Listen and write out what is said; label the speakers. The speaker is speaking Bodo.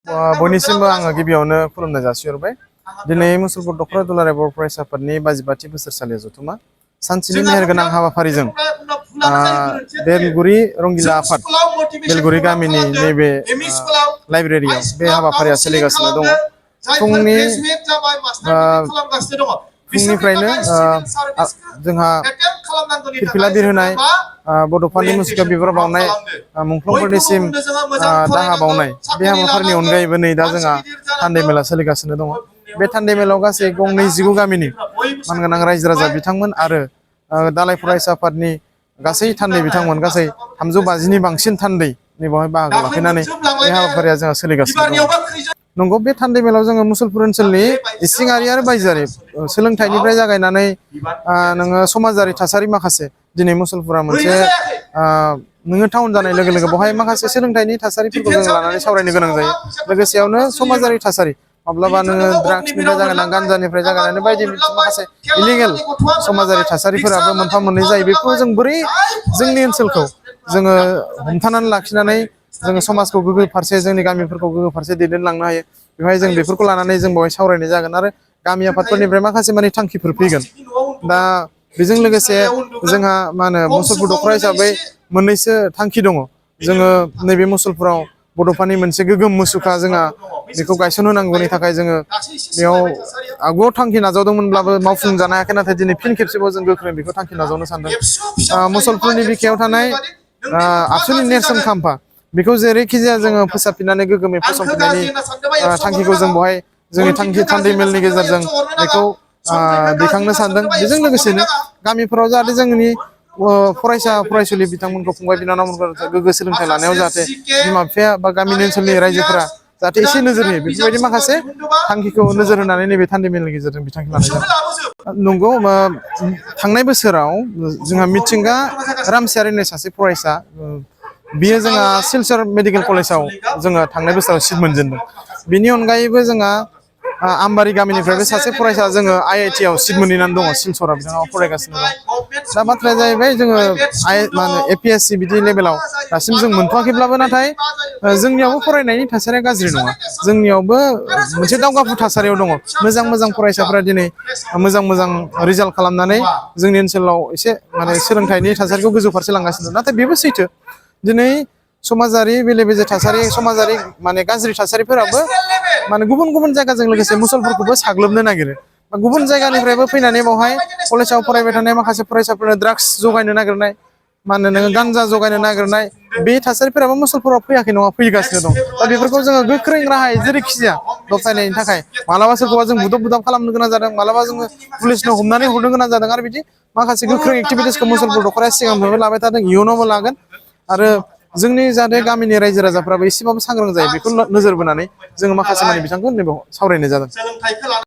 Speaker 1: बयनिसिमबो आङो गिबियावनो खुलुमनाय जासिहरबाय। दिनै मुसलपुर दख'रा दुलाराय बर' फरायसा आफादनि 22थि बोसोरसालि जथुमा सानसेनि मेहेरगोनां हाबाफारिजों बेलगुरि रंगिला आफाद बेलगुरि गामिनि नैबे लाइब्रेरियाव बे हाबाफारिया सोलिगासिनो दङ। फुंनिफ्रायनो जोंहा फिरफिला बिरहोनाय, बड'फानि मुसुखा बिबार बावनाय, मुंख्लंफोरनिसिम दाहा बावनाय बे हाबाफारिनि अनगायैबो नै दा जोंहा थान्दै मेला सोलिगासिनो दङ। बे थान्दै मेलाव गासै गं 29 गामिनि मानगोनां रायजो राजा बिथांमोन आरो दालाय फरायसा आफादनि गासै थान्दै बिथांमोन गासै 350नि बांसिन थान्दै बेवहाय बाहागो लाफैनानै बे हाबाफारिया जोंहा सोलिगासिनो दङ। नंगौ, बे थान्दै मेलाव जोङो मुसलपुर ओनसोलनि इसिङारि आरो बायजोआरि सोलोंथाइनिफ्राय जागायनानै नोङो समाजारि थासारि माखासे दिनै मुसलपुरा मोनसे नोङो टाउन जानाय लोगो लोगो बेवहाय माखासे सोलोंथाइनि थासारिफोरखौ जों लानानै सावरायनो गोनां जायो। लोगोसेयावनो समाजारि थासारि माब्लाबा नोङो ड्राग्सनिफ्राय जागायनानै गान्जानिफ्राय जागायनानै बायदि माखासे इलिगेल समाजारि थासारिफोराबो मोनफा मोननै जायो। बेखौ जों बोरै जोंनि ओनसोलखौ जोङो हमथानानै लाखिनानै जोङो समाजखौ गोग्गो फारसे जोंनि गामिफोरखौ गोग्गो फारसे दैदेनलांनो हायो, बेवहाय जों बेफोरखौ लानानै जों बेवहाय सावरायनाय जागोन आरो गामि आफादफोरनिफ्राय माखासे माने थांखिफोर फैगोन। दा बेजों लोगोसे जोंहा मा होनो मुसलपुर दख'रा हिसाबै मोननैसो थांखि दङ। जोङो नैबे मुसलपुराव बड'फानि मोनसे गोग्गोम मुसुखा जोंहा बेखौ गायसनहोनांगौनि थाखाय जोङो बेयाव आगुआव थांखि नाजावदोंमोनब्लाबो मावफुंजानो हायाखै, नाथाय दिनै फिन खेबसेबाव जों गोख्रों बेखौ थांखि नाजावनो सानदों। मुसलपुरनि बिखायाव थानाय आबसुनि नेरसोन खाम्फा बेखौ जेरैखि जाया जोङो फोसाबफिननानै गोग्गोमै फसंफिननायनि थांखिखौ जों बेवहाय जोंनि थान्दै मेलनि गेजेरजों बेखौ दैखांनो सानदों। बेजों लोगोसेनो गामिफोराव जाहाथे जोंनि फरायसा फरायसुलि बिथांमोनखौ फंबाय बिनानावमोनखौ गोग्गो सोलोंथाइ लानायाव जाहाथे बिमा बिफाया बा गामिनि ओनसोलनि रायजोफोरा जाहाथे एसे नोजोर होयो, बेफोरबायदि माखासे थांखिखौ नोजोर होनानै नैबे थान्दै मेलनि गेजेरजों बिथांखि लानाय जादों। नंगौ, थांनाय बोसोराव जोंहा मिथिंगा रामसियारि होननाय सासे फरायसा, बियो जोंहा सिलचर मेडिकेल कलेजाव जोङो थांनाय बोसोराव सिट मोनजेनदों। बिनि अनगायैबो जोंहा आमबारि गामिनिफ्रायबो सासे फरायसा जोङो IIT आव सिट मोनहैनानै दङ, सिलचराव बिथाङा फरायगासिनो दं। दा बाथ्राया जाहैबाय जोङो मा होनो APSC बिदि लेभेलाव दासिम जों मोनथ'वाखैब्लाबो, नाथाय जोंनियावबो फरायनायनि थासारिया गाज्रि नङा। जोंनियावबो मोनसे दावगाफु थासारियाव दङ। मोजां मोजां फरायसाफोरा दिनै मोजां मोजां रिजाल्ट खालामनानै जोंनि ओनसोलाव एसे माने सोलोंथाइनि थासारिखौ गोजौ फारसे लांगासिनो दं। नाथाय बेबो सैथो, दिनै समाजारि बेले बेजे थासारि, समाजारि माने गाज्रि थासारिफोराबो माने गुबुन गुबुन जायगाजों लोगोसे मुसलपुरखौबो साग्लोबनो नागिरो। गुबुन जायगानिफ्रायबो फैनानै बेवहाय कलेजाव फरायबाय थानाय माखासे फरायसाफोरनो ड्राग्स जगायनो नागिरनाय, मा होनो नोङो गान्जा जगायनो नागिरनाय, बे थासारिफोराबो मुसलपुराव फैयाखै नङा, फैगासिनो दं। दा बेफोरखौ जोङो गोख्रों राहायै जेरैखि जाया दबथायनायनि थाखाय मालाबा सोरखौबा जों बुदब बुदाब खालामनो गोनां जादों, मालाबा जोङो पुलिसनो हमनानै हरनो गोनां जादों, आरो बिदि माखासे गोख्रों एक्टिभिटिसखौ मुसलपुर दख'राया सिगांनिफ्रायबो लाबाय थादों, इयुनावबो लागोन। आरो जोंनि जाहाथे गामिनि रायजो राजाफ्राबो एसेबाबो सांग्रां जायो, बेखौ नोजोर बोनानै जोङो माखासे माने बिथांखौ नैबेयाव सावरायनाय जादों।